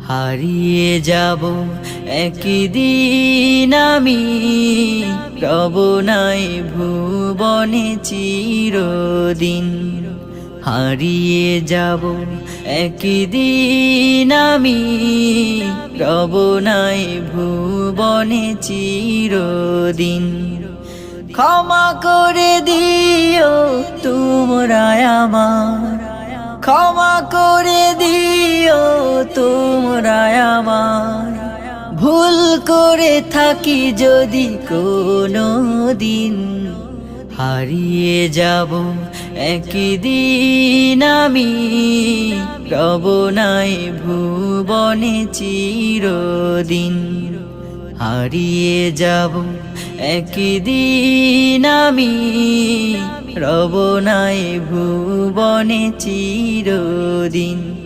হারিয়ে যাব একদিন আমি, রব নাই ভুবনে চিরদিন। হারিয়ে যাব একদিন আমি, রব নাই ভুবনে চিরদিন। ক্ষমা করে দিও তোমরা আমার, ক্ষমা করে দিও তোমরা আমার। ভুল করে থাকি যদি কোনো দিন, হারিয়ে যাব একদিন আমি, রব নাই ভুবনে চিরদিন। হারিয়ে যাব একদিন আমি, রব নাই ভুবনে চিরদিন।